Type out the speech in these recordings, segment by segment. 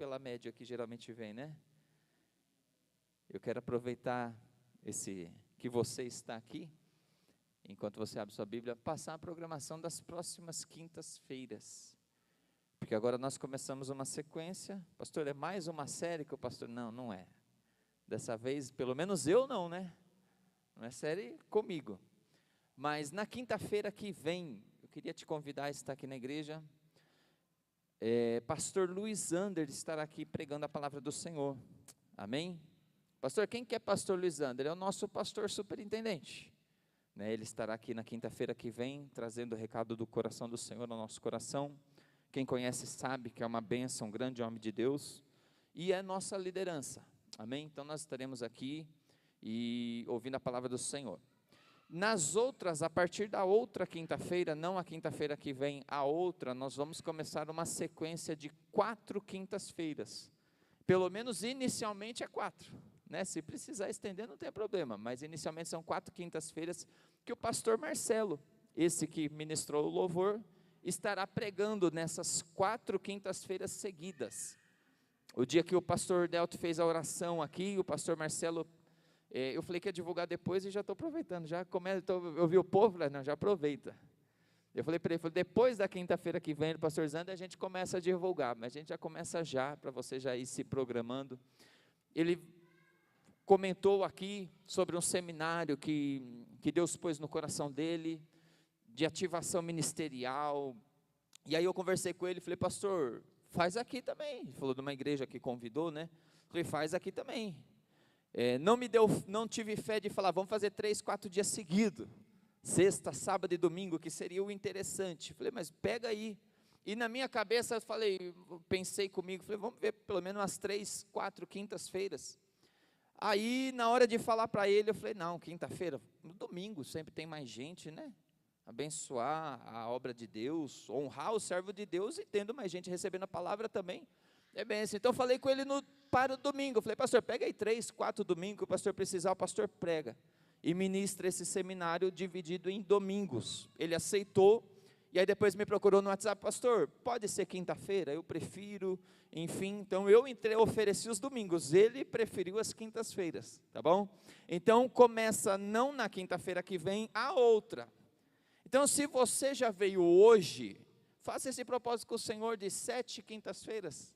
pela média que geralmente vem, né? Eu quero aproveitar que você está aqui, enquanto você abre sua Bíblia, passar a programação das próximas quintas-feiras. Porque agora nós começamos uma sequência. Pastor, é mais uma série que o pastor... Não, não é. Dessa vez, pelo menos eu não, né? Não é série comigo. Mas na quinta-feira que vem, eu queria te convidar a estar aqui na igreja. Pastor Luiz Ander estará aqui pregando a palavra do Senhor. Amém? Pastor, quem que é pastor Luiz Ander? É o nosso pastor superintendente. Ele estará aqui na quinta-feira que vem, trazendo o recado do coração do Senhor ao nosso coração. Quem conhece sabe que é uma bênção, um grande homem de Deus. E é nossa liderança. Amém? Então nós estaremos aqui e ouvindo a palavra do Senhor. Nas outras, a partir da outra quinta-feira, não a quinta-feira que vem, a outra, nós vamos começar uma sequência de 4 quintas-feiras. Pelo menos inicialmente é 4, né? Se precisar estender não tem problema, mas inicialmente são 4 quintas-feiras que o pastor Marcelo, esse que ministrou o louvor, estará pregando nessas 4 quintas-feiras seguidas. O dia que o pastor Delto fez a oração aqui, o pastor Marcelo, eu falei que ia divulgar depois e já estou aproveitando, eu vi o povo, não, já aproveita. Eu falei para ele, depois da quinta-feira que vem, o pastor Zander, a gente começa a divulgar, mas a gente já começa já, para você já ir se programando. Ele comentou aqui sobre um seminário que Deus pôs no coração dele, de ativação ministerial, e aí eu conversei com ele, falei, pastor, faz aqui também. Ele falou de uma igreja que convidou, né? Falei, faz aqui também. Não tive fé de falar, vamos fazer 3, 4 dias seguidos, sexta, sábado e domingo, que seria o interessante. Falei, mas pega aí. E na minha cabeça eu pensei comigo, falei, vamos ver pelo menos umas 3, 4 quintas-feiras. Aí na hora de falar para ele, eu falei, não, quinta-feira, no domingo sempre tem mais gente, né? Abençoar a obra de Deus, honrar o servo de Deus e tendo mais gente recebendo a palavra também. É bem assim. Então eu falei com ele para o domingo, eu falei, pastor, pega aí 3, 4 domingos, que o pastor precisar, o pastor prega, e ministra esse seminário dividido em domingos. Ele aceitou, e aí depois me procurou no WhatsApp, pastor, pode ser quinta-feira? Eu prefiro, enfim, então eu ofereci os domingos, ele preferiu as quintas-feiras, tá bom? Então começa não na quinta-feira que vem, a outra. Então se você já veio hoje, faça esse propósito com o Senhor de 7 quintas-feiras.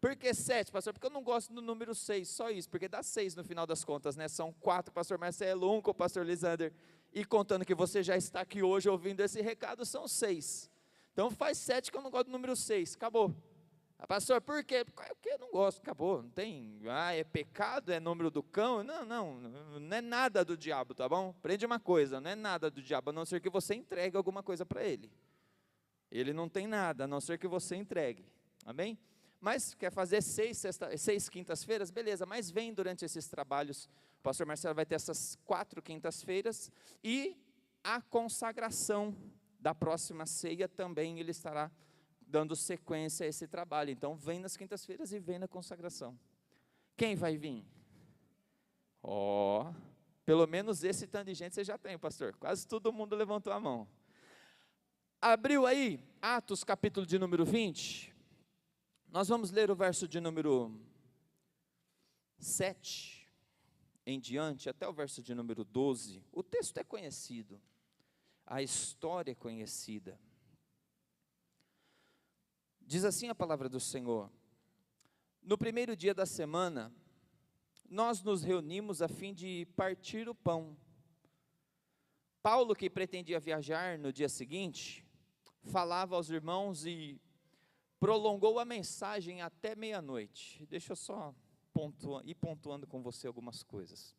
Por que 7, pastor? Porque eu não gosto do número 6, só isso, porque dá 6 no final das contas, né? São 4 com o pastor Marcelo, 1 com o pastor Lisander, e contando que você já está aqui hoje ouvindo esse recado, são 6. Então faz 7 que eu não gosto do número 6, acabou. Pastor, por quê? Porque eu não gosto, acabou, não tem, é pecado, é número do cão, não é nada do diabo, tá bom? Aprende uma coisa, não é nada do diabo, a não ser que você entregue alguma coisa para ele. Ele não tem nada, a não ser que você entregue, amém? Mas quer fazer 6 quintas-feiras? Beleza, mas vem durante esses trabalhos, o pastor Marcelo vai ter essas 4 quintas-feiras, e a consagração da próxima ceia também ele estará dando sequência a esse trabalho. Então vem nas quintas-feiras e vem na consagração. Quem vai vir? Pelo menos esse tanto de gente você já tem, pastor, quase todo mundo levantou a mão. Abriu aí, Atos capítulo de número 20, nós vamos ler o verso de número 7 em diante, até o verso de número 12, o texto é conhecido, a história é conhecida. Diz assim a palavra do Senhor: no primeiro dia da semana, nós nos reunimos a fim de partir o pão. Paulo, que pretendia viajar no dia seguinte, falava aos irmãos e prolongou a mensagem até meia-noite. Deixa eu só ir pontuando com você algumas coisas.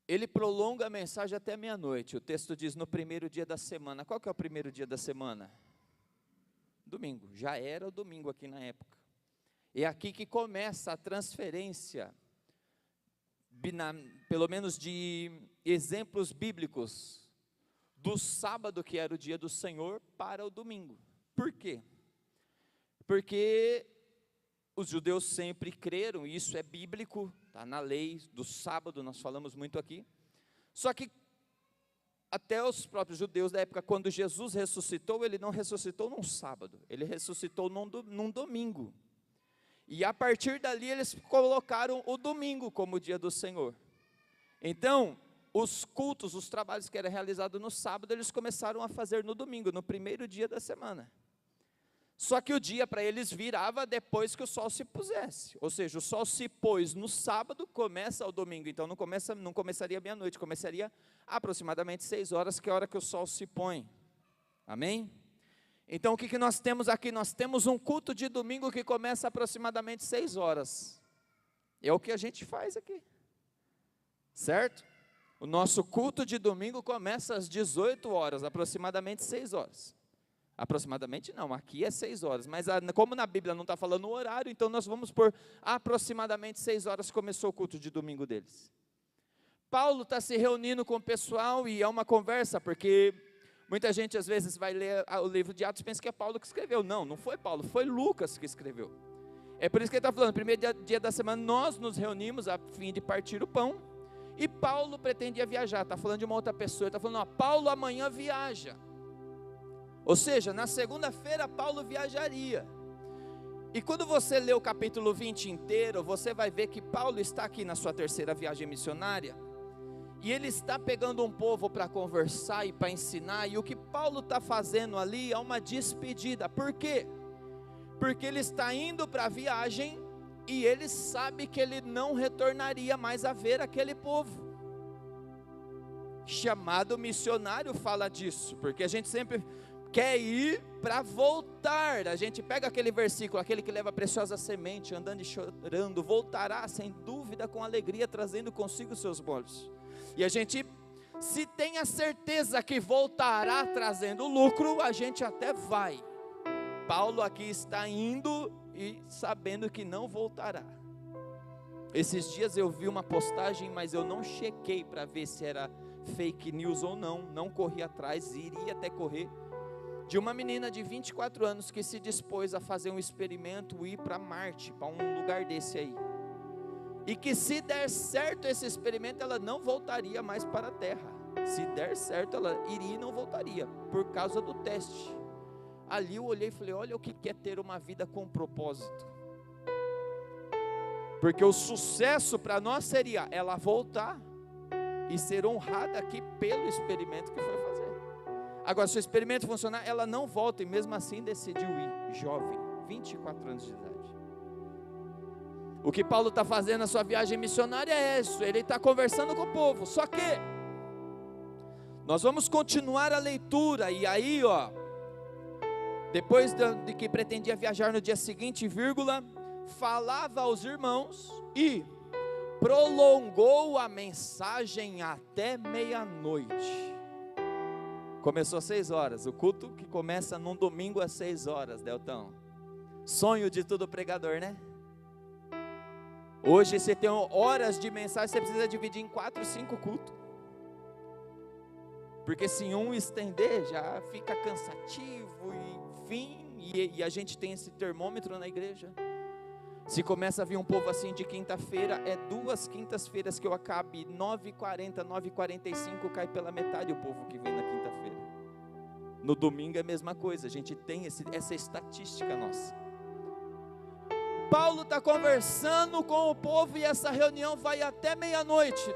Ele prolonga a mensagem até meia-noite. O texto diz no primeiro dia da semana. Qual que é o primeiro dia da semana? Domingo. Já era o domingo aqui na época. É aqui que começa a transferência, pelo menos de exemplos bíblicos, do sábado, que era o dia do Senhor, para o domingo. Por quê? Porque os judeus sempre creram, e isso é bíblico, está na lei do sábado, nós falamos muito aqui. Só que até os próprios judeus da época, quando Jesus ressuscitou, ele não ressuscitou num sábado, ele ressuscitou num domingo. E a partir dali eles colocaram o domingo como o dia do Senhor. Então, os cultos, os trabalhos que eram realizados no sábado, eles começaram a fazer no domingo, no primeiro dia da semana. Só que o dia para eles virava depois que o sol se pusesse. Ou seja, o sol se pôs no sábado, começa o domingo. Então não começaria meia-noite, começaria aproximadamente 6 horas, que é a hora que o sol se põe. Amém? Então o que nós temos aqui? Nós temos um culto de domingo que começa aproximadamente 6 horas. É o que a gente faz aqui. Certo? O nosso culto de domingo começa às 18 horas, aproximadamente 6 horas. Aproximadamente não, aqui é 6 horas, mas como na Bíblia não está falando o horário, então nós vamos por aproximadamente 6 horas começou o culto de domingo deles. Paulo está se reunindo com o pessoal e é uma conversa, porque muita gente às vezes vai ler o livro de Atos e pensa que é Paulo que escreveu. Não, não foi Paulo, foi Lucas que escreveu. É por isso que ele está falando, primeiro dia da semana nós nos reunimos a fim de partir o pão, e Paulo pretendia viajar, está falando de uma outra pessoa, ele está falando, Paulo amanhã viaja. Ou seja, na segunda-feira Paulo viajaria. E quando você lê o capítulo 20 inteiro, você vai ver que Paulo está aqui na sua terceira viagem missionária, e ele está pegando um povo para conversar e para ensinar, e o que Paulo está fazendo ali é uma despedida. Por quê? Porque ele está indo para a viagem, e ele sabe que ele não retornaria mais a ver aquele povo. Chamado missionário fala disso, porque a gente sempre quer ir para voltar. A gente pega aquele versículo, aquele que leva a preciosa semente, andando e chorando, voltará sem dúvida com alegria, trazendo consigo seus molhos. E a gente, se tem a certeza que voltará trazendo lucro, a gente até vai. Paulo aqui está indo e sabendo que não voltará. Esses dias eu vi uma postagem, mas eu não chequei para ver se era fake news ou não, não corri atrás, iria até correr, de uma menina de 24 anos que se dispôs a fazer um experimento, ir para Marte, para um lugar desse aí, e que se der certo esse experimento, ela não voltaria mais para a Terra. Se der certo, ela iria e não voltaria, por causa do teste. Ali eu olhei e falei, olha o que é ter uma vida com propósito, porque o sucesso para nós seria ela voltar e ser honrada aqui pelo experimento que foi fazer. Agora, se o experimento funcionar, ela não volta, e mesmo assim decidiu ir, jovem, 24 anos de idade. O que Paulo está fazendo na sua viagem missionária é isso, ele está conversando com o povo. Só que nós vamos continuar a leitura, e aí depois de que pretendia viajar no dia seguinte, falava aos irmãos e prolongou a mensagem até meia-noite. Começou às 6 horas, o culto que começa num domingo às 6 horas, Deltão. Sonho de todo pregador, né? Hoje você tem horas de mensagem, você precisa dividir em 4, 5 cultos. Porque se um estender, já fica cansativo, enfim, e a gente tem esse termômetro na igreja. Se começa a vir um povo assim de quinta-feira, é 2 quintas-feiras que eu acabe, 9h40, 9h45, cai pela metade o povo que vem na quinta-feira. No domingo é a mesma coisa, a gente tem essa estatística nossa. Paulo está conversando com o povo e essa reunião vai até meia-noite.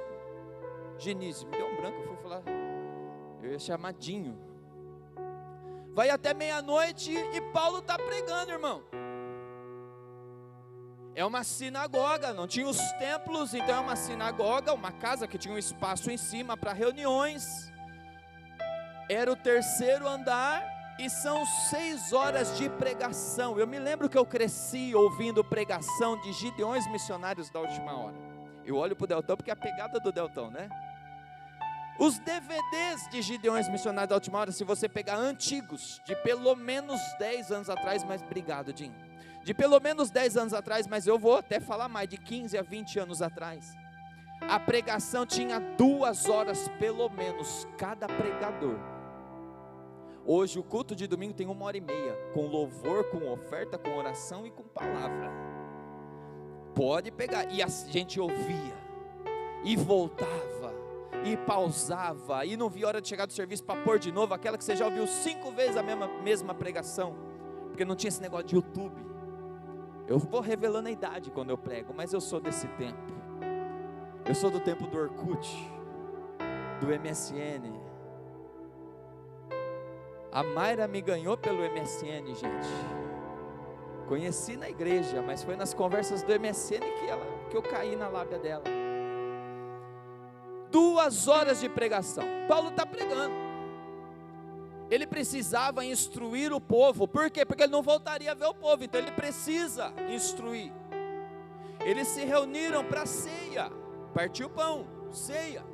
Genise, me deu um branco, eu fui falar, eu ia chamar Dinho. Vai até meia-noite e Paulo está pregando, irmão. É uma sinagoga, não tinha os templos, então é uma sinagoga, uma casa que tinha um espaço em cima para reuniões. Era o 3º andar e são 6 horas de pregação. Eu me lembro que eu cresci ouvindo pregação de Gideões Missionários da Última Hora. Eu olho para o Deltão porque é a pegada do Deltão, né? Os DVDs de Gideões Missionários da Última Hora, se você pegar antigos, de pelo menos 10 anos atrás, mas obrigado, Jim. De pelo menos 10 anos atrás, mas eu vou até falar mais, de 15 a 20 anos atrás. A pregação tinha 2 horas pelo menos, cada pregador. Hoje o culto de domingo tem 1h30, com louvor, com oferta, com oração e com palavra. Pode pegar, e a gente ouvia, e voltava, e pausava, e não via hora de chegar do serviço para pôr de novo aquela que você já ouviu 5 vezes a mesma pregação, porque não tinha esse negócio de YouTube. Eu vou revelando a idade quando eu prego, mas eu sou desse tempo. Eu sou do tempo do Orkut, do MSN. A Mayra me ganhou pelo MSN, gente. Conheci na igreja, mas foi nas conversas do MSN que eu caí na lábia dela. 2 horas de pregação. Paulo está pregando. Ele precisava instruir o povo. Por quê? Porque ele não voltaria a ver o povo. Então ele precisa instruir. Eles se reuniram para ceia. Partiu o pão, ceia.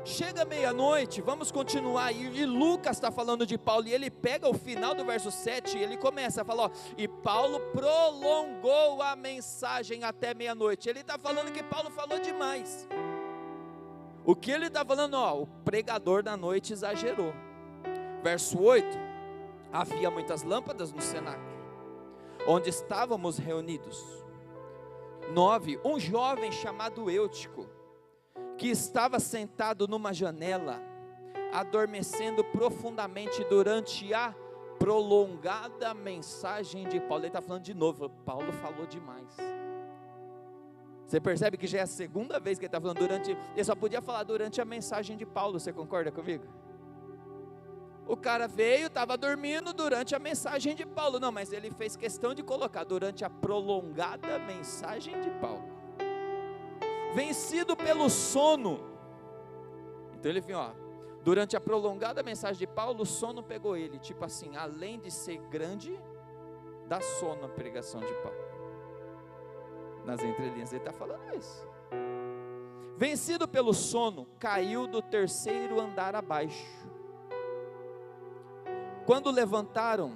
Chega meia-noite, vamos continuar. E Lucas está falando de Paulo. E ele pega o final do verso 7 e ele começa a falar, ó, e Paulo prolongou a mensagem até meia-noite. Ele está falando que Paulo falou demais. O que ele está falando? Ó, o pregador da noite exagerou. Verso 8, havia muitas lâmpadas no cenáculo, onde estávamos reunidos. 9, um jovem chamado Eutico, que estava sentado numa janela, adormecendo profundamente durante a prolongada mensagem de Paulo. Ele está falando de novo, Paulo falou demais. Você percebe que já é a segunda vez que ele está falando ele só podia falar durante a mensagem de Paulo, você concorda comigo? O cara veio, estava dormindo durante a mensagem de Paulo, não, mas ele fez questão de colocar durante a prolongada mensagem de Paulo. Vencido pelo sono, então ele viu, ó, durante a prolongada mensagem de Paulo, o sono pegou ele, tipo assim, além de ser grande, dá sono a pregação de Paulo. Nas entrelinhas ele está falando isso. Vencido pelo sono, caiu do 3º andar abaixo. Quando levantaram,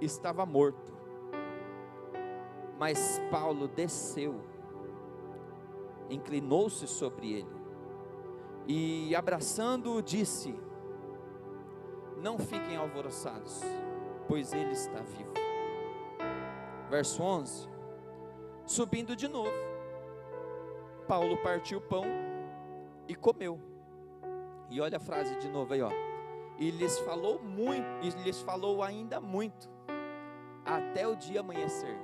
estava morto. Mas Paulo desceu, inclinou-se sobre ele e, abraçando-o, disse: não fiquem alvoroçados, pois ele está vivo. Verso 11, subindo de novo, Paulo partiu o pão e comeu. E olha a frase de novo aí, ó. E lhes falou muito, e lhes falou ainda muito, até o dia amanhecer.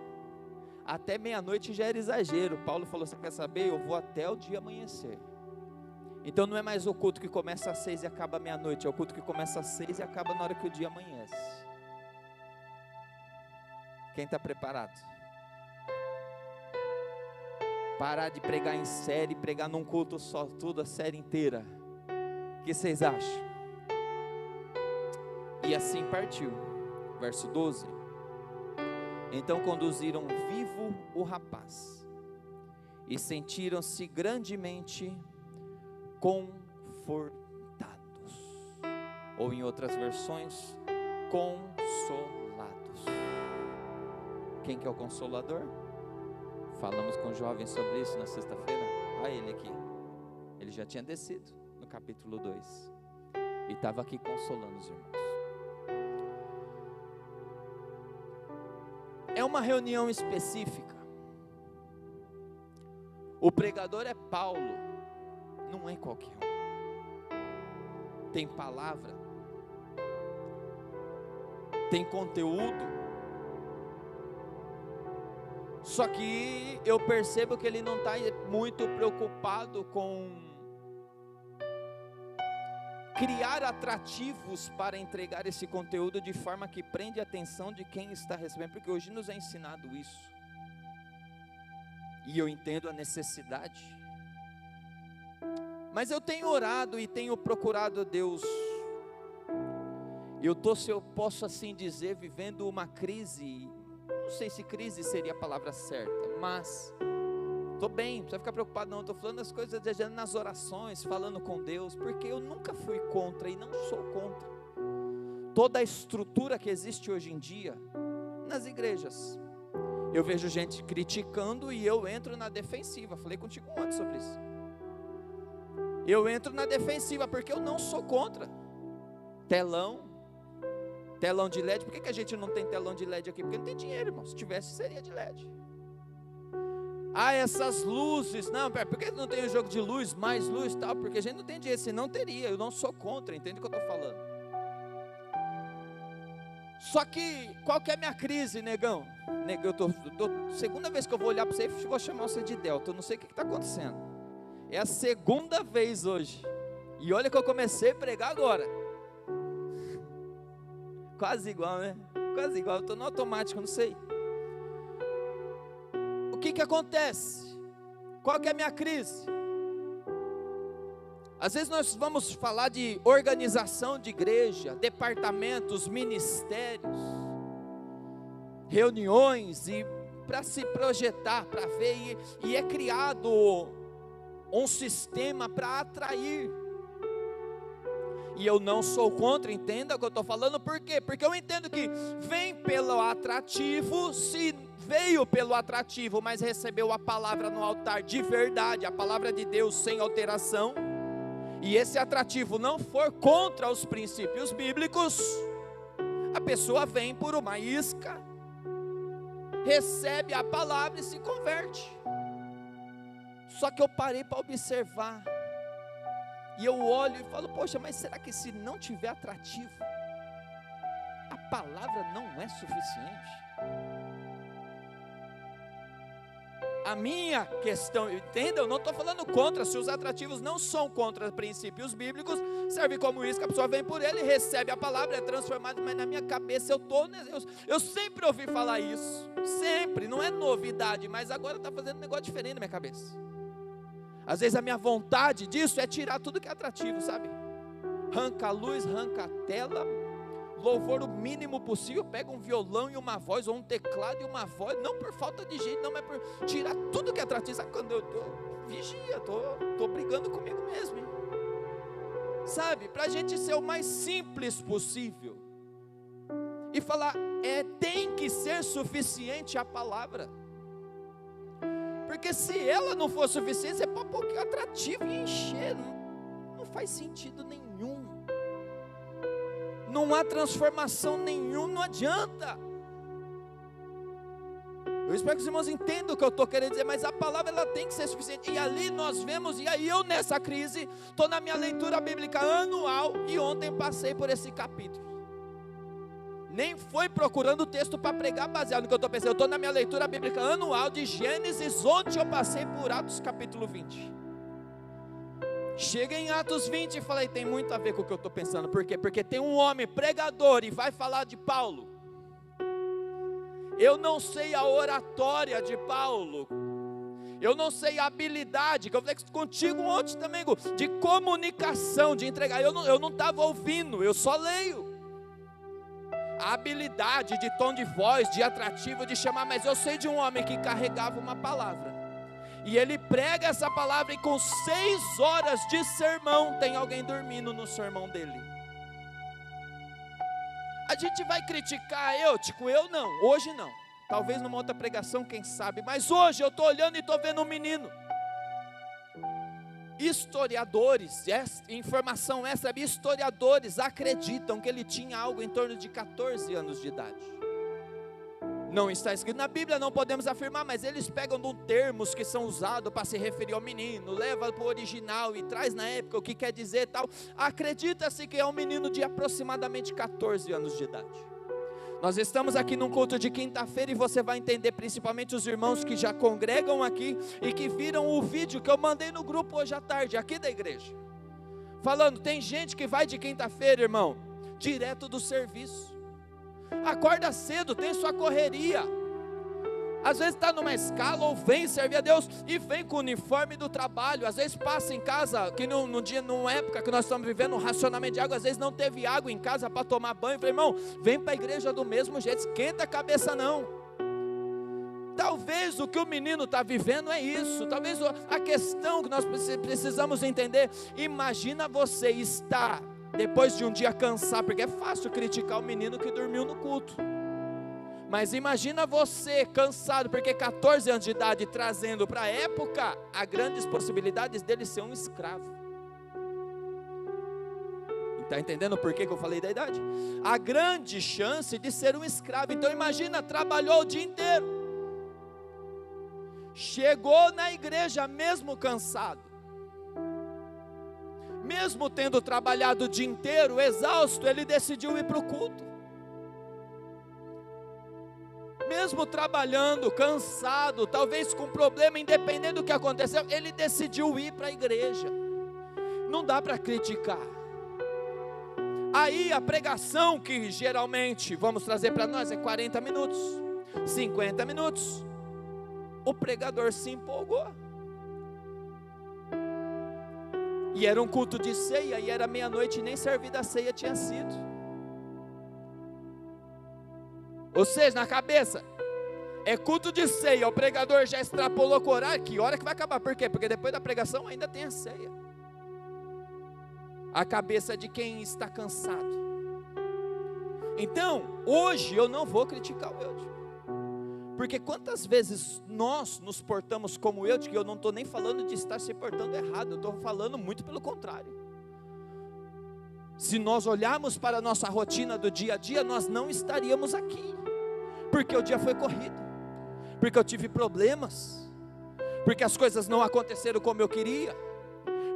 Até meia-noite já era exagero. Paulo falou, você quer saber? Eu vou até o dia amanhecer. Então não é mais o culto que começa às 6 e acaba à meia-noite, é o culto que começa às 6 e acaba na hora que o dia amanhece. Quem está preparado? Parar de pregar em série, pregar num culto só, tudo a série inteira. O que vocês acham? E assim partiu. Verso 12. Então conduziram vivo o rapaz, e sentiram-se grandemente confortados. Ou em outras versões, consolados. Quem que é o consolador? Falamos com jovens sobre isso na sexta-feira. Olha ele aqui. Ele já tinha descido no capítulo 2 e estava aqui consolando os irmãos. É uma reunião específica. O pregador é Paulo, não é qualquer um. Tem palavra, tem conteúdo. Só que eu percebo que ele não está muito preocupado com criar atrativos para entregar esse conteúdo de forma que prende a atenção de quem está recebendo, porque hoje nos é ensinado isso, e eu entendo a necessidade, mas eu tenho orado e tenho procurado a Deus. Eu estou, se eu posso assim dizer, vivendo uma crise. Não sei se crise seria a palavra certa, mas estou bem, não precisa ficar preocupado não, estou falando as coisas, desejando nas orações, falando com Deus, porque eu nunca fui contra e não sou contra toda a estrutura que existe hoje em dia nas igrejas. Eu vejo gente criticando e eu entro na defensiva. Falei contigo ontem sobre isso. Eu entro na defensiva porque eu não sou contra telão de LED. Por que a gente não tem telão de LED aqui? Porque não tem dinheiro, irmão. Se tivesse, seria de LED. essas luzes, não, por que não tem um jogo de luz, mais luz e tal? Porque a gente não tem dinheiro, se não teria, eu não sou contra, entende o que eu estou falando? Só que, qual que é a minha crise, negão? Segunda vez que eu vou olhar para você, vou chamar você de Delta, eu não sei o que está acontecendo, é a segunda vez hoje, e olha que eu comecei a pregar agora, quase igual, né? Quase igual, eu estou no automático, não sei. O que acontece? Qual que é a minha crise? Às vezes nós vamos falar de organização de igreja, departamentos, ministérios, reuniões, e para se projetar, para ver, e é criado um sistema para atrair. E eu não sou contra, entenda o que eu estou falando, por quê? Porque eu entendo que vem pelo atrativo, se veio pelo atrativo, mas recebeu a palavra no altar de verdade, a palavra de Deus sem alteração, e esse atrativo não for contra os princípios bíblicos, a pessoa vem por uma isca, recebe a palavra e se converte. Só que eu parei para observar, e eu olho e falo, poxa, mas será que se não tiver atrativo, a palavra não é suficiente? A minha questão, entenda, eu não estou falando contra, se os atrativos não são contra princípios bíblicos, serve como isso, que a pessoa vem por ele, recebe a palavra, é transformada, mas na minha cabeça eu sempre ouvi falar isso, sempre, não é novidade, mas agora está fazendo um negócio diferente na minha cabeça. Às vezes a minha vontade disso é tirar tudo que é atrativo, sabe? Arranca a luz, arranca a tela, louvor o mínimo possível, pega um violão e uma voz, ou um teclado e uma voz, não por falta de jeito, não, mas por tirar tudo que é atrativo. Sabe quando eu vigia, estou brigando comigo mesmo, hein? Sabe, para a gente ser o mais simples possível, e falar, tem que ser suficiente a palavra, porque se ela não for suficiente, você pode pôr atrativo e encher, não faz sentido nenhum, não há transformação nenhuma, não adianta. Eu espero que os irmãos entendam o que eu estou querendo dizer, mas a palavra ela tem que ser suficiente, e ali nós vemos, e aí eu nessa crise, estou na minha leitura bíblica anual, e ontem passei por esse capítulo, nem foi procurando o texto para pregar baseado no que eu estou pensando, eu estou na minha leitura bíblica anual de Gênesis, ontem eu passei por Atos capítulo 20, chega em Atos 20 e falei, tem muito a ver com o que eu estou pensando, por quê? Porque tem um homem pregador e vai falar de Paulo, eu não sei a oratória de Paulo, eu não sei a habilidade, que eu falei contigo ontem também, de comunicação, de entregar, eu não estava ouvindo, eu só leio, a habilidade de tom de voz, de atrativo, de chamar, mas eu sei de um homem que carregava uma palavra, e ele prega essa palavra, e com 6 horas de sermão, tem alguém dormindo no sermão dele. A gente vai criticar eu não, hoje não, talvez numa outra pregação, quem sabe, mas hoje eu estou olhando e estou vendo um menino. Historiadores, informação essa, historiadores acreditam que ele tinha algo em torno de 14 anos de idade. Não está escrito na Bíblia, não podemos afirmar, mas eles pegam de termos que são usados para se referir ao menino, leva para o original e traz na época o que quer dizer e tal. Acredita-se que é um menino de aproximadamente 14 anos de idade. Nós estamos aqui num culto de quinta-feira, e você vai entender, principalmente os irmãos que já congregam aqui e que viram o vídeo que eu mandei no grupo hoje à tarde, aqui da igreja, falando, tem gente que vai de quinta-feira, irmão, direto do serviço, acorda cedo, tem sua correria, às vezes está numa escala, ou vem servir a Deus, e vem com o uniforme do trabalho, às vezes passa em casa, que numa época que nós estamos vivendo um racionamento de água, às vezes não teve água em casa para tomar banho, falei, irmão, vem para a igreja do mesmo jeito, esquenta a cabeça não. Talvez o que o menino está vivendo é isso, talvez a questão que nós precisamos entender, imagina você estar, depois de um dia cansar, porque é fácil criticar o menino que dormiu no culto, mas imagina você cansado, porque 14 anos de idade, trazendo para a época, há grandes possibilidades dele ser um escravo. Está entendendo por que eu falei da idade? Há grande chance de ser um escravo. Então imagina, trabalhou o dia inteiro, chegou na igreja mesmo cansado, mesmo tendo trabalhado o dia inteiro, exausto, ele decidiu ir para o culto. Mesmo trabalhando, cansado, talvez com problema, independente do que aconteceu, ele decidiu ir para a igreja. Não dá para criticar. Aí a pregação que geralmente vamos trazer para nós é 40 minutos, 50 minutos. O pregador se empolgou. E era um culto de ceia, e era meia-noite e nem servida a ceia tinha sido. Ou seja, na cabeça, é culto de ceia, o pregador já extrapolou com o horário, que hora que vai acabar? Por quê? Porque depois da pregação ainda tem a ceia. A cabeça de quem está cansado. Então, hoje eu não vou criticar o Eude, porque quantas vezes nós nos portamos como Eude, que eu não estou nem falando de estar se portando errado, eu estou falando muito pelo contrário. Se nós olharmos para a nossa rotina do dia a dia, nós não estaríamos aqui, porque o dia foi corrido, porque eu tive problemas, porque as coisas não aconteceram como eu queria,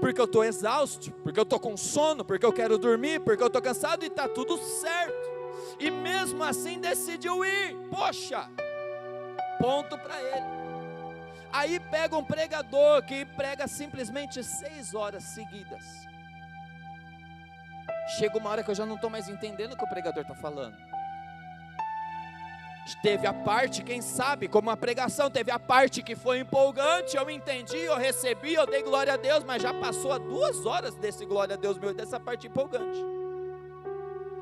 porque eu estou exausto, porque eu estou com sono, porque eu quero dormir, porque eu estou cansado, e está tudo certo, e mesmo assim decidiu ir. Poxa, ponto para ele. Aí pega um pregador que prega simplesmente 6 horas seguidas. Chega uma hora que eu já não estou mais entendendo o que o pregador está falando. Teve a parte, quem sabe, como a pregação, teve a parte que foi empolgante, eu entendi, eu recebi, eu dei glória a Deus, mas já passou a 2 horas desse glória a Deus meu, dessa parte empolgante.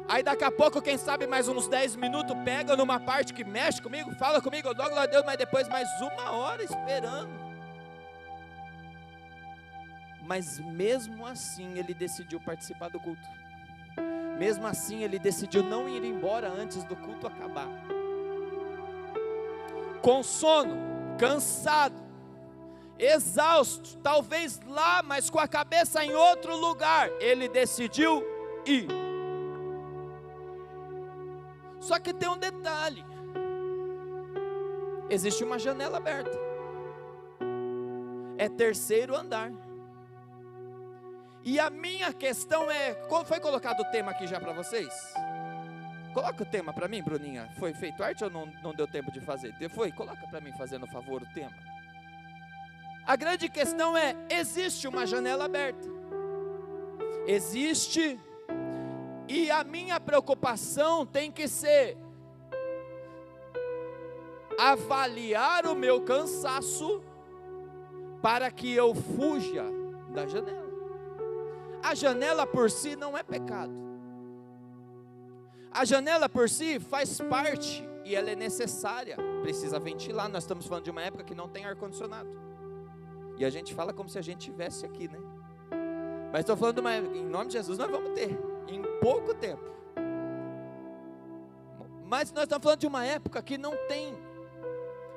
Aí daqui a pouco, quem sabe, mais uns 10 minutos, pega numa parte que mexe comigo, fala comigo, eu dou glória a Deus, mas depois mais 1 hora esperando. Mas mesmo assim ele decidiu participar do culto. Mesmo assim ele decidiu não ir embora antes do culto acabar. Com sono, cansado, exausto, talvez lá, mas com a cabeça em outro lugar, ele decidiu ir. Só que tem um detalhe: existe uma janela aberta, é 3º andar. E a minha questão é, como foi colocado o tema aqui já para vocês? Coloca o tema para mim, Bruninha. Foi feito arte ou não deu tempo de fazer? Foi? Coloca para mim, fazendo favor, o tema. A grande questão é, existe uma janela aberta. Existe. E a minha preocupação tem que ser avaliar o meu cansaço para que eu fuja da janela. A janela por si não é pecado. A janela por si faz parte e ela é necessária. Precisa ventilar. Nós estamos falando de uma época que não tem ar-condicionado. E a gente fala como se a gente tivesse aqui, né? Mas estou falando de uma época, em nome de Jesus nós vamos ter, em pouco tempo. Mas nós estamos falando de uma época que não tem.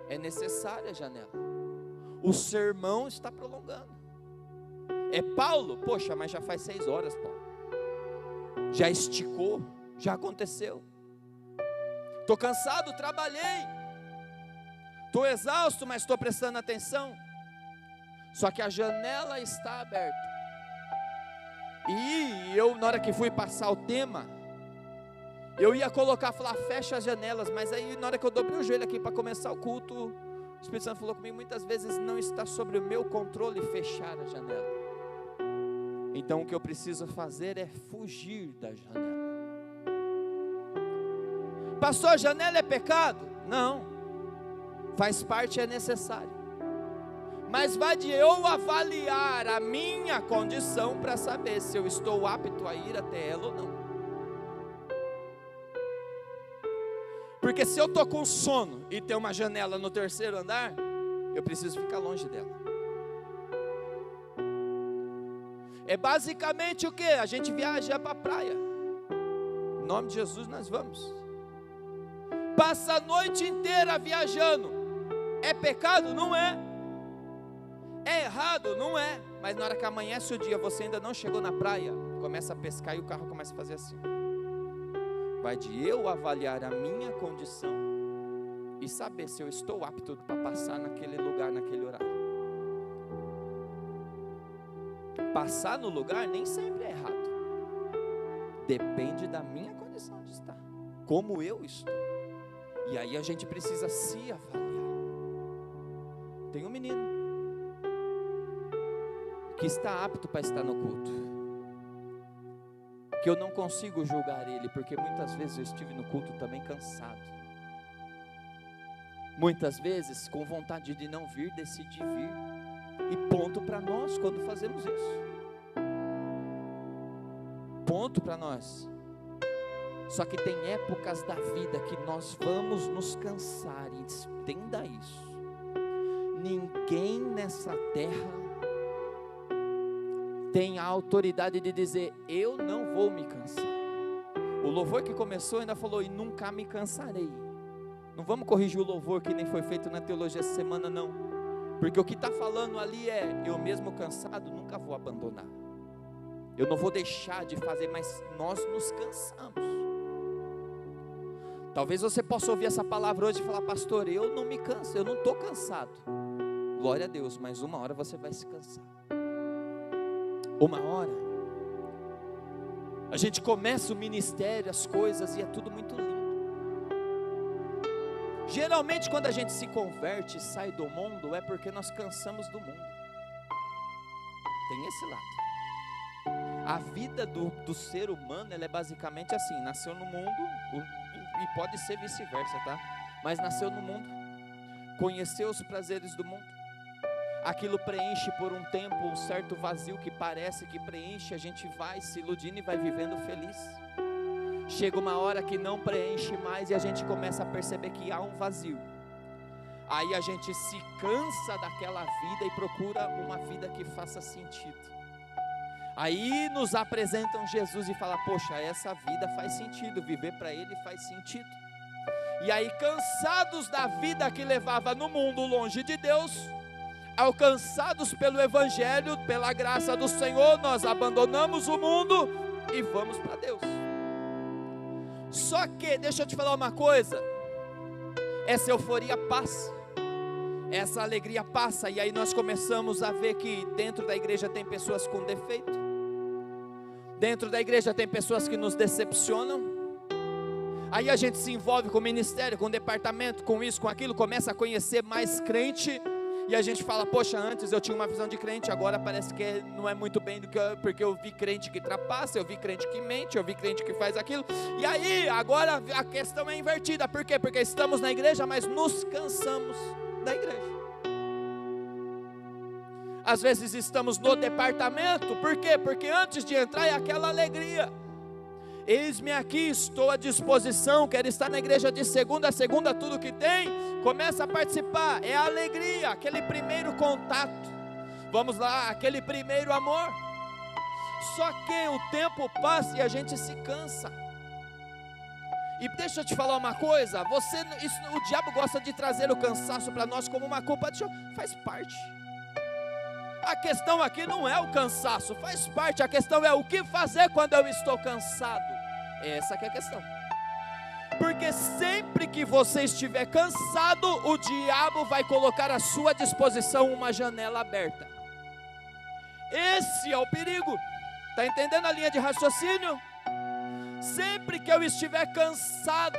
É necessária a janela. O sermão está prolongando. É Paulo? Poxa, mas já faz 6 horas, Paulo. Já esticou, já aconteceu. Estou cansado, trabalhei. Estou exausto, mas estou prestando atenção. Só que a janela está aberta. E eu, na hora que fui passar o tema, eu ia falar, fecha as janelas. Mas aí, na hora que eu dobrei o joelho aqui para começar o culto, o Espírito Santo falou comigo, muitas vezes não está sobre o meu controle fechar a janela. Então o que eu preciso fazer é fugir da janela. Pastor, a janela é pecado? Não, faz parte, é necessário. Mas vai de eu avaliar a minha condição para saber se eu estou apto a ir até ela ou não. Porque se eu estou com sono e tem uma janela no 3º andar, eu preciso ficar longe dela. É basicamente o que? A gente viaja para a praia. Em nome de Jesus nós vamos. Passa a noite inteira viajando. É pecado? Não é. É errado? Não é. Mas na hora que amanhece o dia, você ainda não chegou na praia, começa a pescar e o carro começa a fazer assim. Vai de eu avaliar a minha condição e saber se eu estou apto para passar naquele lugar, naquele horário. Passar no lugar nem sempre é errado, depende da minha condição de estar, como eu estou. E aí a gente precisa se avaliar. Tem um menino que está apto para estar no culto, que eu não consigo julgar ele, porque muitas vezes eu estive no culto também cansado, muitas vezes com vontade de não vir, decidi vir, e ponto para nós quando fazemos isso, ponto para nós. Só que tem épocas da vida que nós vamos nos cansar, e entenda isso, ninguém nessa terra tem a autoridade de dizer, eu não vou me cansar. O louvor que começou ainda falou, e nunca me cansarei. Não vamos corrigir o louvor que nem foi feito na teologia essa semana, não, porque o que está falando ali é, eu mesmo cansado nunca vou abandonar, eu não vou deixar de fazer, mas nós nos cansamos. Talvez você possa ouvir essa palavra hoje e falar, pastor, eu não me canso, eu não estou cansado. Glória a Deus, mas uma hora você vai se cansar. Uma hora, a gente começa o ministério, as coisas, e é tudo muito lindo. Geralmente quando a gente se converte e sai do mundo, é porque nós cansamos do mundo. Tem esse lado. A vida do ser humano, ela é basicamente assim, nasceu no mundo, e pode ser vice-versa, tá? Mas nasceu no mundo, conheceu os prazeres do mundo, aquilo preenche por um tempo um certo vazio que parece que preenche, a gente vai se iludindo e vai vivendo feliz. Chega uma hora que não preenche mais e a gente começa a perceber que há um vazio. Aí a gente se cansa daquela vida e procura uma vida que faça sentido. Aí nos apresentam Jesus e fala, poxa, essa vida faz sentido, viver para Ele faz sentido. E aí, cansados da vida que levava no mundo longe de Deus, alcançados pelo Evangelho, pela graça do Senhor, nós abandonamos o mundo e vamos para Deus. Só que, deixa eu te falar uma coisa, essa euforia passa, essa alegria passa, e aí nós começamos a ver que dentro da igreja tem pessoas com defeito, dentro da igreja tem pessoas que nos decepcionam, aí a gente se envolve com o ministério, com o departamento, com isso, com aquilo, começa a conhecer mais crente, e a gente fala, poxa, antes eu tinha uma visão de crente, agora parece que não é muito bem do que porque eu vi crente que trapaça, eu vi crente que mente, eu vi crente que faz aquilo, e aí agora a questão é invertida. Por quê? Porque estamos na igreja, mas nos cansamos da igreja. Às vezes estamos no departamento, por quê? Porque antes de entrar é aquela alegria, eis-me aqui, estou à disposição, quero estar na igreja de segunda a segunda, tudo que tem, começa a participar, é a alegria, aquele primeiro contato, vamos lá, aquele primeiro amor. Só que o tempo passa e a gente se cansa. E deixa eu te falar uma coisa, o diabo gosta de trazer o cansaço para nós como uma culpa, faz parte. A questão aqui não é o cansaço, faz parte, a questão é o que fazer quando eu estou cansado. Essa que é a questão. Porque sempre que você estiver cansado, o diabo vai colocar à sua disposição uma janela aberta. Esse é o perigo. Está entendendo a linha de raciocínio? Sempre que eu estiver cansado,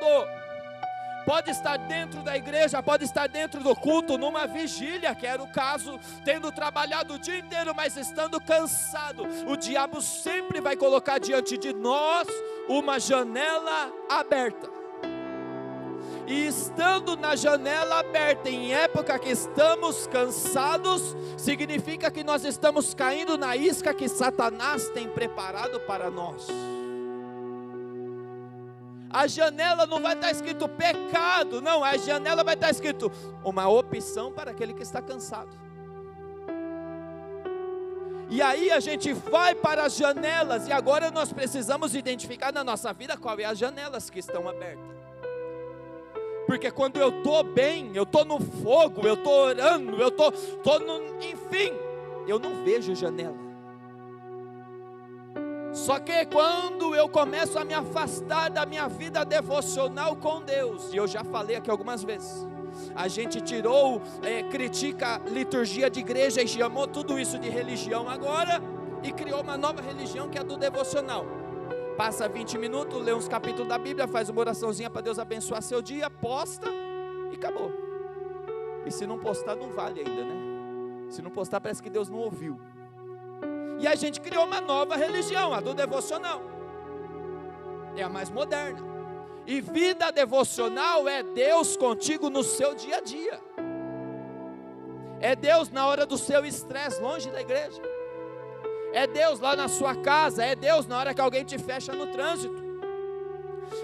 pode estar dentro da igreja, pode estar dentro do culto, numa vigília, que era o caso, tendo trabalhado o dia inteiro, mas estando cansado, o diabo sempre vai colocar diante de nós uma janela aberta. E estando na janela aberta, em época que estamos cansados, significa que nós estamos caindo na isca que Satanás tem preparado para nós. A janela não vai estar escrito pecado, não, a janela vai estar escrito uma opção para aquele que está cansado. E aí a gente vai para as janelas, e agora nós precisamos identificar na nossa vida qual é as janelas que estão abertas. Porque quando eu estou bem, eu estou no fogo, eu estou orando, eu estou enfim, eu não vejo janela. Só que quando eu começo a me afastar da minha vida devocional com Deus, e eu já falei aqui algumas vezes, A gente tirou, critica a liturgia de igreja e chamou tudo isso de religião agora, e criou uma nova religião que é a do devocional. Passa 20 minutos, lê uns capítulos da Bíblia, faz uma oraçãozinha para Deus abençoar seu dia, posta e acabou. E se não postar não vale ainda, né? Se não postar parece que Deus não ouviu. E a gente criou uma nova religião, a do devocional. É a mais moderna. E vida devocional é Deus contigo no seu dia a dia. É Deus na hora do seu estresse, longe da igreja. É Deus lá na sua casa. É Deus na hora que alguém te fecha no trânsito.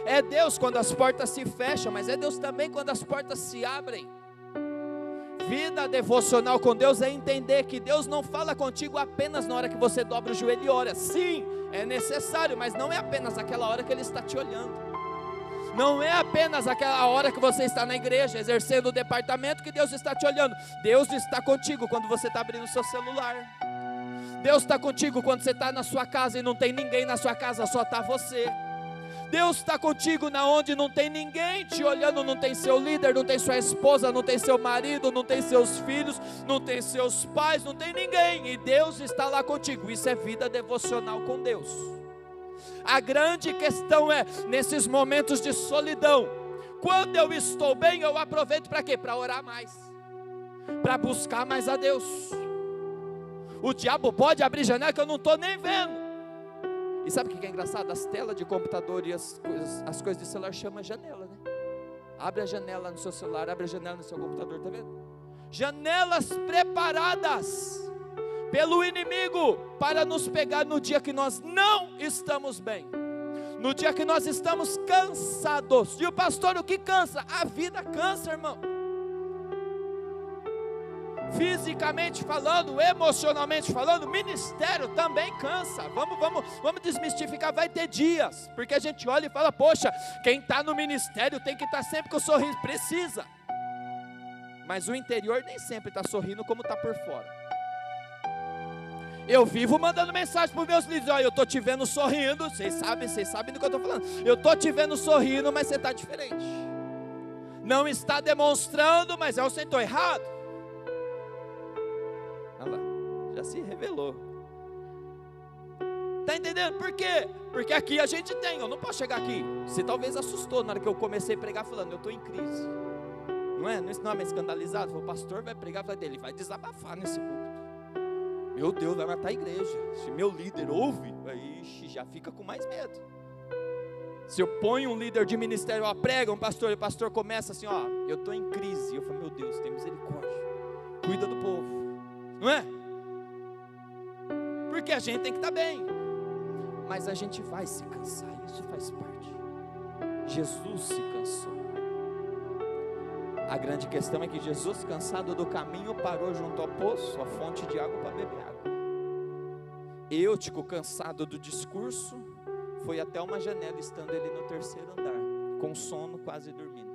É Deus quando as portas se fecham, mas é Deus também quando as portas se abrem. Vida devocional com Deus é entender que Deus não fala contigo apenas na hora que você dobra o joelho e ora. Sim, é necessário, mas não é apenas aquela hora que Ele está te olhando. Não é apenas aquela hora que você está na igreja, exercendo o departamento, que Deus está te olhando. Deus está contigo quando você está abrindo o seu celular. Deus está contigo quando você está na sua casa e não tem ninguém na sua casa, só está você. Deus está contigo na onde não tem ninguém te olhando, não tem seu líder, não tem sua esposa, não tem seu marido, não tem seus filhos, não tem seus pais, não tem ninguém, e Deus está lá contigo. Isso é vida devocional com Deus. A grande questão é, nesses momentos de solidão, quando eu estou bem, eu aproveito para quê? Para orar mais, para buscar mais a Deus. O diabo pode abrir janela que eu não estou nem vendo. E sabe o que é engraçado? As telas de computador e as coisas de celular chamam janela, né? Abre a janela no seu celular, abre a janela no seu computador, tá vendo? Janelas preparadas pelo inimigo para nos pegar no dia que nós não estamos bem, no dia que nós estamos cansados. E o pastor, o que cansa? A vida cansa, irmão. Fisicamente falando, emocionalmente falando, ministério também cansa. Vamos desmistificar. Vai ter dias, porque a gente olha e fala, poxa, quem está no ministério tem que estar sempre com o sorriso. Precisa, mas o interior nem sempre está sorrindo como está por fora. Eu vivo mandando mensagem para os meus líderes: olha, eu estou te vendo sorrindo. Vocês sabem do que eu estou falando. Eu estou te vendo sorrindo, mas você está diferente. Não está demonstrando, mas é o sentou errado. Olha lá, já se revelou. Está entendendo? Por quê? Porque aqui a gente tem, eu não posso chegar aqui. Você talvez assustou na hora que eu comecei a pregar falando, eu estou em crise. Não é? Não é mais escandalizado? O pastor vai pregar, ele vai desabafar nesse púlpito. Meu Deus, vai matar a igreja. Se meu líder ouve, aí já fica com mais medo. Se eu ponho um líder de ministério, prega um pastor, e o pastor começa assim, eu estou em crise. Eu falo, meu Deus, tem misericórdia. Cuida do povo. Não é? Porque a gente tem que estar bem. Mas a gente vai se cansar, isso faz parte. Jesus se cansou. A grande questão é que Jesus, cansado do caminho, parou junto ao poço, a fonte de água para beber água. Eutico, cansado do discurso, foi até uma janela, estando ele no terceiro andar, com sono, quase dormindo.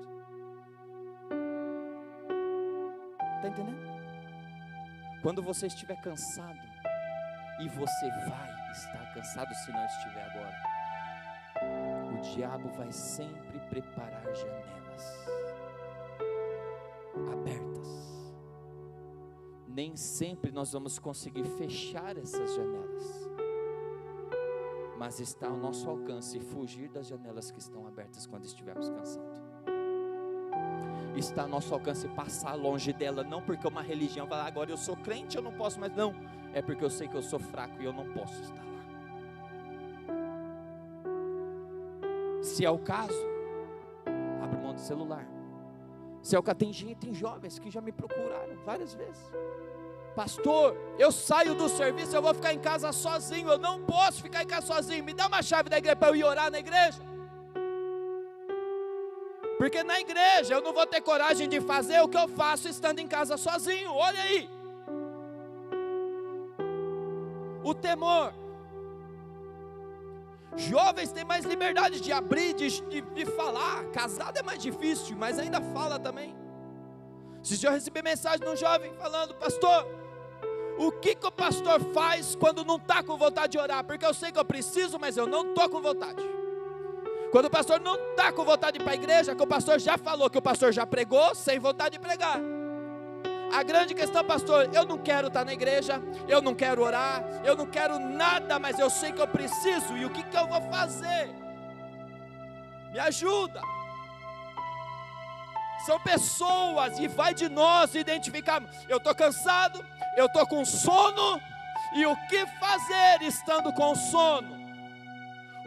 Está entendendo? Quando você estiver cansado, e você vai estar cansado se não estiver agora, o diabo vai sempre preparar janelas abertas. Nem sempre nós vamos conseguir fechar essas janelas, mas está ao nosso alcance fugir das janelas que estão abertas quando estivermos cansados. Está ao nosso alcance passar longe dela, não porque uma religião vai lá, agora eu sou crente, eu não posso mais, não, é porque eu sei que eu sou fraco e eu não posso estar lá. Se é o caso, abre mão do celular. Se é o caso, tem jovens que já me procuraram várias vezes. Pastor, eu saio do serviço, eu vou ficar em casa sozinho, eu não posso ficar em casa sozinho, me dá uma chave da igreja para eu ir orar na igreja. Porque na igreja eu não vou ter coragem de fazer o que eu faço estando em casa sozinho. Olha aí, o temor. Jovens têm mais liberdade de abrir, de falar. Casado é mais difícil, mas ainda fala também. Se eu recebi mensagem de um jovem falando: pastor, o que o pastor faz quando não está com vontade de orar? Porque eu sei que eu preciso, mas eu não estou com vontade. Quando o pastor não está com vontade de ir para a igreja, que o pastor já falou, que o pastor já pregou, sem vontade de pregar. A grande questão, pastor, eu não quero estar na igreja, eu não quero orar, eu não quero nada, mas eu sei que eu preciso, e o que eu vou fazer? Me ajuda. São pessoas, e vai de nós identificarmos, eu estou cansado, eu estou com sono, e o que fazer estando com sono?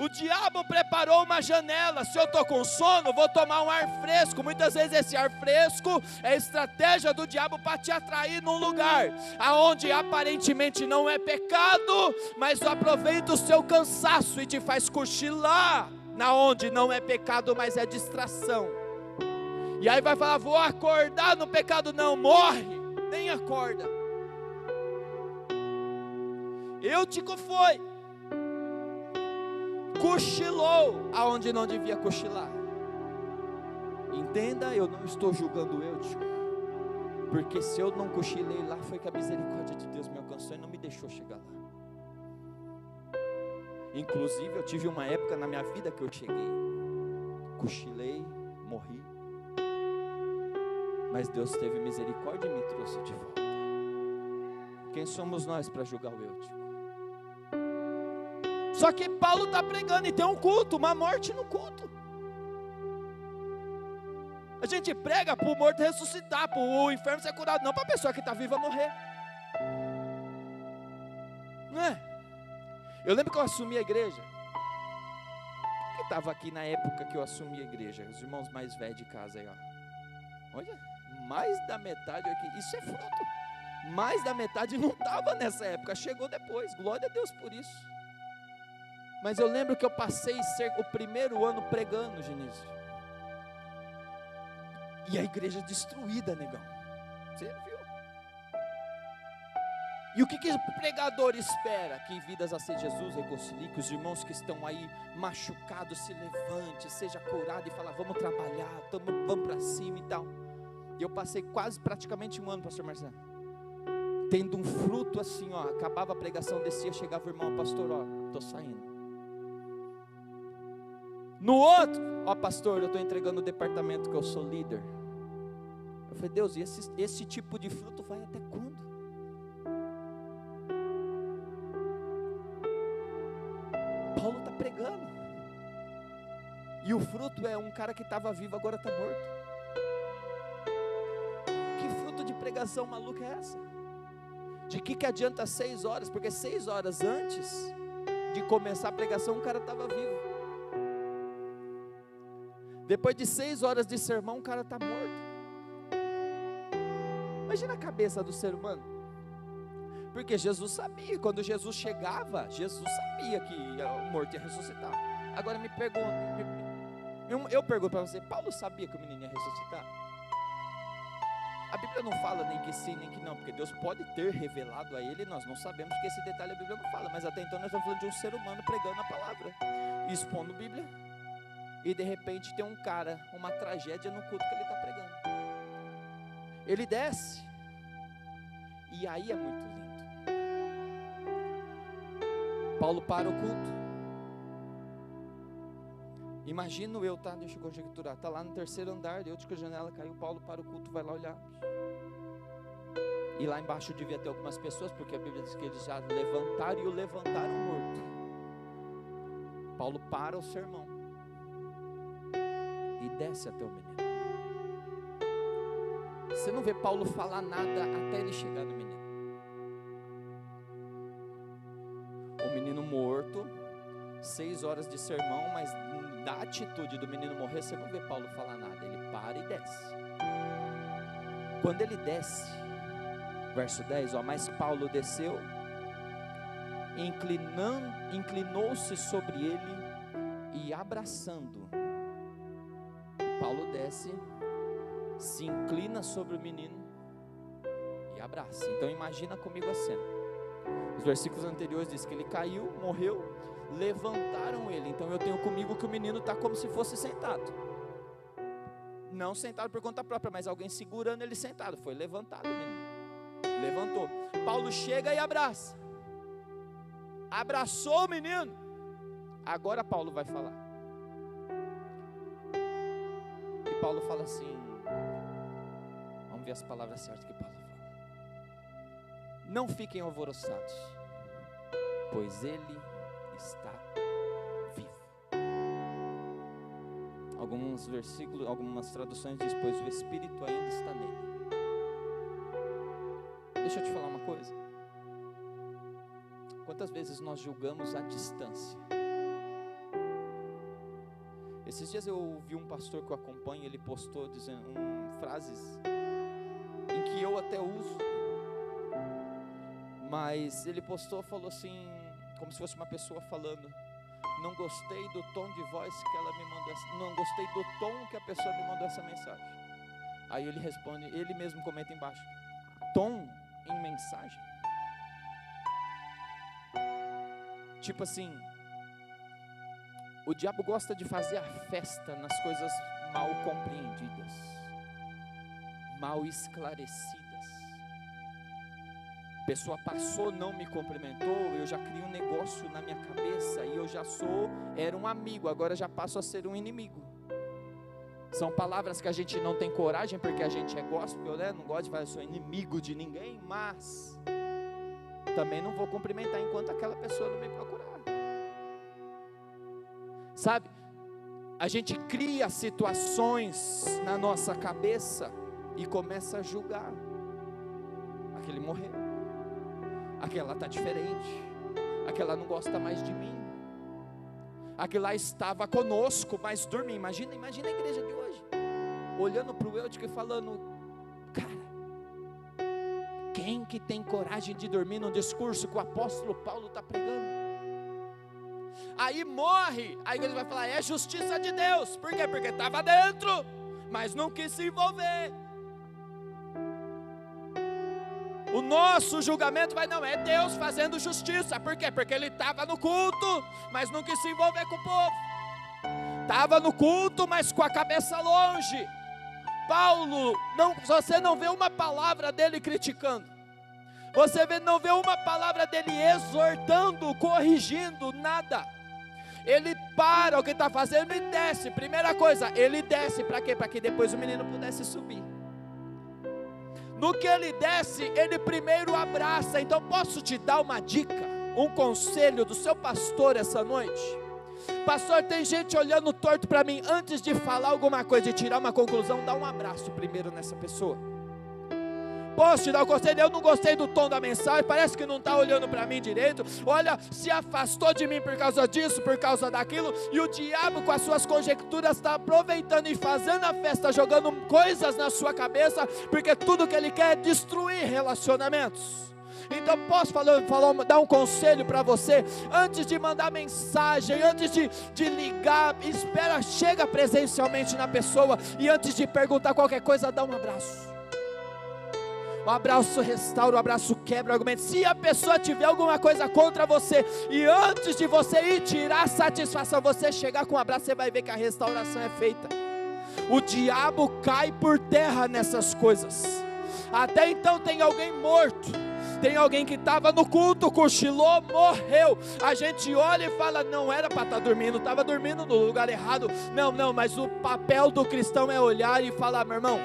O diabo preparou uma janela. Se eu estou com sono, vou tomar um ar fresco. Muitas vezes esse ar fresco é estratégia do diabo para te atrair num lugar aonde aparentemente não é pecado, mas aproveita o seu cansaço e te faz cochilar na onde não é pecado, mas é distração. E aí vai falar, vou acordar no pecado. Não, morre, nem acorda. Eutico foi, cochilou aonde não devia cochilar. Entenda, eu não estou julgando o Eutico, porque se eu não cochilei lá, foi que a misericórdia de Deus me alcançou e não me deixou chegar lá. Inclusive eu tive uma época na minha vida que eu cheguei, cochilei, morri, mas Deus teve misericórdia e me trouxe de volta. Quem somos nós para julgar o Eutico? Só que Paulo está pregando e tem um culto, uma morte no culto. A gente prega para o morto ressuscitar, para o enfermo ser curado, não para a pessoa que está viva morrer. Não é? Eu lembro que eu assumi a igreja. Quem estava aqui na época que eu assumi a igreja? Os irmãos mais velhos de casa aí, ó. Olha, mais da metade aqui, isso é fruto. Mais da metade não estava nessa época, chegou depois, glória a Deus por isso. Mas eu lembro que eu passei ser o primeiro ano pregando, Genísio. E a igreja destruída, negão. Você viu? E o que o pregador espera? Que em vidas a ser Jesus reconcilie, que os irmãos que estão aí machucados se levante, seja curado e fala, vamos trabalhar, vamos para cima e tal. E eu passei quase praticamente um ano, pastor Marcelo, tendo um fruto assim, ó, acabava a pregação, descia, chegava o irmão, pastor, ó, estou saindo. No outro, ó pastor, eu estou entregando o departamento que eu sou líder. Eu falei, Deus, e esse tipo de fruto vai até quando? Paulo está pregando. E o fruto é um cara que estava vivo, agora está morto. Que fruto de pregação maluca é essa? De que adianta 6 horas? Porque 6 horas antes de começar a pregação, o cara estava vivo. Depois de 6 horas de sermão, o cara está morto. Imagina a cabeça do ser humano. Porque Jesus sabia, quando Jesus chegava, Jesus sabia que o morto ia ressuscitar. Agora me pergunto, eu pergunto para você, Paulo sabia que o menino ia ressuscitar? A Bíblia não fala nem que sim, nem que não, porque Deus pode ter revelado a ele, nós não sabemos, porque esse detalhe a Bíblia não fala, mas até então nós estamos falando de um ser humano pregando a palavra, expondo a Bíblia. E de repente tem um cara, uma tragédia no culto que ele está pregando. Ele desce, e aí é muito lindo. Paulo para o culto. Imagino eu, tá? Deixa eu conjecturar. Está lá no 3º andar, eu que a janela caiu, Paulo para o culto, vai lá olhar. E lá embaixo devia ter algumas pessoas, porque a Bíblia diz que eles já levantaram e o levantaram morto. Paulo para o sermão e desce até o menino. Você não vê Paulo falar nada até ele chegar no menino. O menino morto, 6 horas de sermão, mas da atitude do menino morrer, você não vê Paulo falar nada. Ele para e desce. Quando ele desce, verso 10, ó, mas Paulo desceu, inclinou-se sobre ele e abraçando. Paulo desce, se inclina sobre o menino e abraça. Então imagina comigo a cena. Os versículos anteriores diz que ele caiu, morreu, levantaram ele. Então eu tenho comigo que o menino está como se fosse sentado. Não sentado por conta própria, mas alguém segurando ele sentado. Foi levantado o menino. Levantou. Paulo chega e abraça. Abraçou o menino. Agora Paulo vai falar. Paulo fala assim, vamos ver as palavras certas que Paulo fala. Não fiquem alvoroçados, pois ele está vivo. Alguns versículos, algumas traduções diz, pois o Espírito ainda está nele. Deixa eu te falar uma coisa. Quantas vezes nós julgamos à distância? Esses dias eu ouvi um pastor que eu acompanho, ele postou dizendo frases em que eu até uso, mas ele postou, falou assim, como se fosse uma pessoa falando, não gostei do tom de voz que ela me mandou, não gostei do tom que a pessoa me mandou essa mensagem. Aí ele responde, ele mesmo comenta embaixo, tom em mensagem? Tipo assim, o diabo gosta de fazer a festa nas coisas mal compreendidas, mal esclarecidas. A pessoa passou, não me cumprimentou, eu já crio um negócio na minha cabeça e eu já era um amigo, agora já passo a ser um inimigo. São palavras que a gente não tem coragem porque a gente é gospel, né? Não gosta de falar, eu sou inimigo de ninguém, mas também não vou cumprimentar enquanto aquela pessoa não me procurar. Sabe, a gente cria situações na nossa cabeça e começa a julgar. Aquele morreu, aquela está diferente, aquela não gosta mais de mim, aquele lá estava conosco, mas dormia. Imagina a igreja de hoje, olhando para o Eutico e falando, cara, quem que tem coragem de dormir no discurso que o apóstolo Paulo está pregando? Aí morre, a igreja vai falar, é justiça de Deus. Por quê? Porque estava dentro, mas não quis se envolver. O nosso julgamento vai, não, é Deus fazendo justiça. Por quê? Porque ele estava no culto, mas não quis se envolver com o povo. Estava no culto, mas com a cabeça longe. Paulo, você não vê uma palavra dele criticando. Você não vê uma palavra dele exortando, corrigindo, nada. Ele para o que está fazendo e desce. Primeira coisa, ele desce para quê? Para que depois o menino pudesse subir. No que ele desce, ele primeiro abraça. Então posso te dar uma dica, um conselho do seu pastor essa noite? Pastor, tem gente olhando torto para mim. Antes de falar alguma coisa e tirar uma conclusão, dá um abraço primeiro nessa pessoa. Posso te dar um conselho? Eu não gostei do tom da mensagem, parece que não está olhando para mim direito, olha, se afastou de mim por causa disso, por causa daquilo, e o diabo com as suas conjecturas está aproveitando e fazendo a festa, jogando coisas na sua cabeça, porque tudo que ele quer é destruir relacionamentos. Então posso dar um conselho para você? Antes de mandar mensagem, antes de ligar, espera, chega presencialmente na pessoa, e antes de perguntar qualquer coisa, dá um abraço. O abraço restaura, o abraço quebra o argumento. Se a pessoa tiver alguma coisa contra você, e antes de você ir tirar a satisfação, você chegar com um abraço, você vai ver que a restauração é feita. O diabo cai por terra nessas coisas. Até então tem alguém morto, tem alguém que estava no culto, cochilou, morreu. A gente olha e fala, não era para estar dormindo, estava dormindo no lugar errado. Não, mas o papel do cristão é olhar e falar, meu irmão,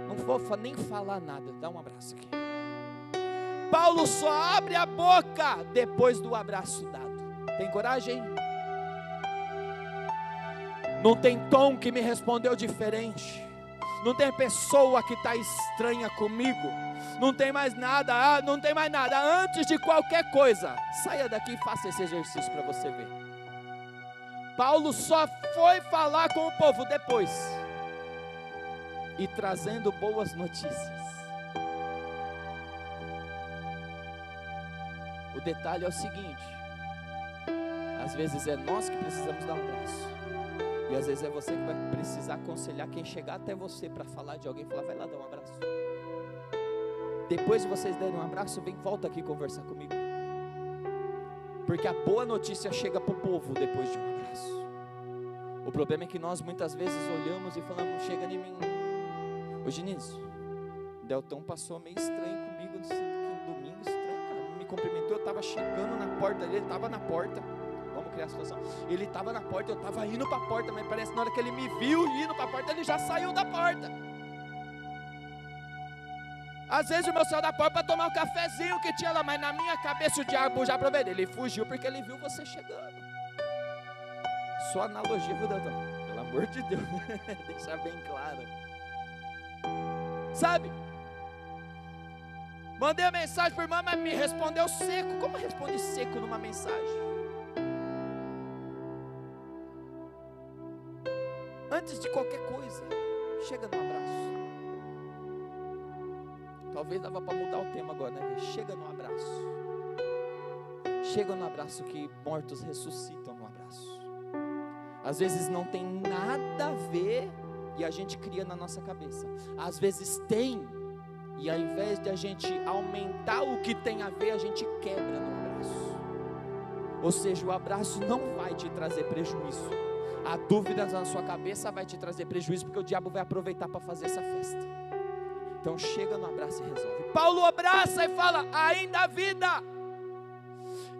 não vou nem falar nada, dá um abraço aqui. Paulo só abre a boca depois do abraço dado. Tem coragem? Não tem tom que me respondeu diferente, não tem pessoa que está estranha comigo, não tem mais nada, não tem mais nada. Antes de qualquer coisa, saia daqui e faça esse exercício para você ver. Paulo só foi falar com o povo depois, e trazendo boas notícias. O detalhe é o seguinte, às vezes é nós que precisamos dar um abraço, e às vezes é você que vai precisar aconselhar quem chegar até você para falar de alguém, falar, vai lá dar um abraço. Depois de vocês derem um abraço, volta aqui conversar comigo, porque a boa notícia chega para o povo depois de um abraço. O problema é que nós muitas vezes olhamos e falamos, chega em mim. Ô Diniz, Deltão passou meio estranho comigo, que domingo estranho, cara, me cumprimentou, eu estava chegando na porta dele, ele estava na porta, vamos criar a situação. Ele estava na porta, eu estava indo para a porta, mas parece que na hora que ele me viu indo para a porta, ele já saiu da porta. Às vezes o meu saiu da porta para tomar um cafezinho que tinha lá, mas na minha cabeça o diabo já provei. Ele fugiu porque ele viu você chegando. Só analogia, viu, doutor? Pelo amor de Deus, deixar bem claro. Sabe? Mandei a mensagem para a irmã, mas me respondeu seco. Como responde seco numa mensagem? Antes de qualquer coisa, chega no abraço. Talvez dava para mudar o tema agora, né? Chega no abraço. Chega no abraço, que mortos ressuscitam no abraço. Às vezes não tem nada a ver e a gente cria na nossa cabeça. Às vezes tem, e ao invés de a gente aumentar o que tem a ver, a gente quebra no abraço. Ou seja, o abraço não vai te trazer prejuízo. A dúvida na sua cabeça vai te trazer prejuízo, porque o diabo vai aproveitar para fazer essa festa. Então chega no abraço e resolve. Paulo abraça e fala: ainda há vida.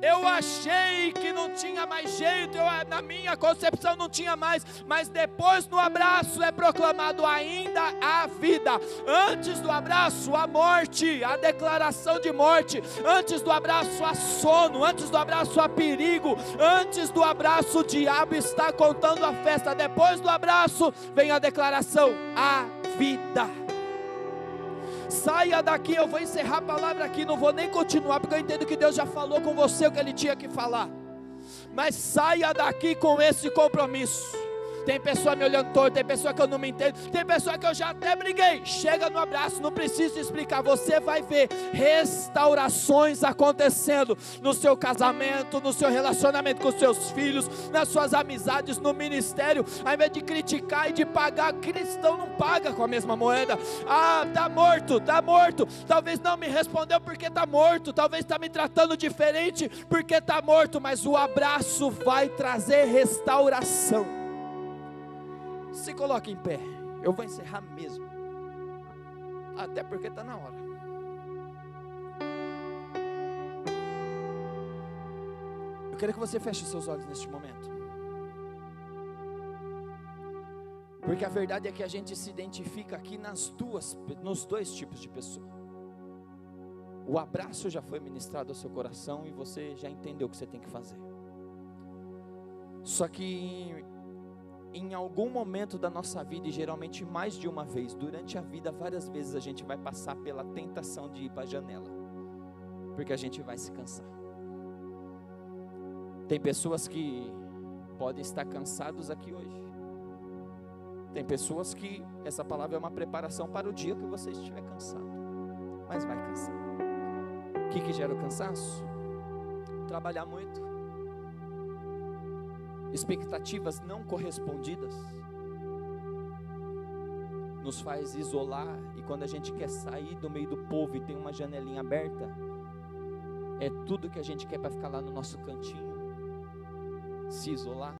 Eu achei que não tinha mais jeito, na minha concepção não tinha mais, mas depois no abraço é proclamado: ainda há vida. Antes do abraço, a morte, a declaração de morte. Antes do abraço, há sono. Antes do abraço, há perigo. Antes do abraço, o diabo está contando a festa. Depois do abraço, vem a declaração: há vida. Saia daqui, eu vou encerrar a palavra aqui, não vou nem continuar, porque eu entendo que Deus já falou com você o que Ele tinha que falar. Mas saia daqui com esse compromisso. Tem pessoa me olhando torto, tem pessoa que eu não me entendo, tem pessoa que eu já até briguei. Chega no abraço, não precisa explicar. Você vai ver restaurações acontecendo no seu casamento, no seu relacionamento com os seus filhos, nas suas amizades, no ministério. Ao invés de criticar e de pagar, cristão não paga com a mesma moeda. Ah, está morto, está morto. Talvez não me respondeu porque está morto, talvez está me tratando diferente porque está morto. Mas o abraço vai trazer restauração. Se coloque em pé, eu vou encerrar mesmo, até porque está na hora. Eu quero que você feche os seus olhos neste momento, porque a verdade é que a gente se identifica aqui nos dois tipos de pessoa. O abraço já foi ministrado ao seu coração e você já entendeu o que você tem que fazer. Só que em algum momento da nossa vida, e geralmente mais de uma vez, durante a vida, várias vezes a gente vai passar pela tentação de ir para a janela, porque a gente vai se cansar. Tem pessoas que podem estar cansados aqui hoje. Tem pessoas que essa palavra é uma preparação para o dia que você estiver cansado, mas vai cansar. O que gera o cansaço? Trabalhar muito, expectativas não correspondidas, nos faz isolar, e quando a gente quer sair do meio do povo e tem uma janelinha aberta, é tudo que a gente quer para ficar lá no nosso cantinho, se isolar.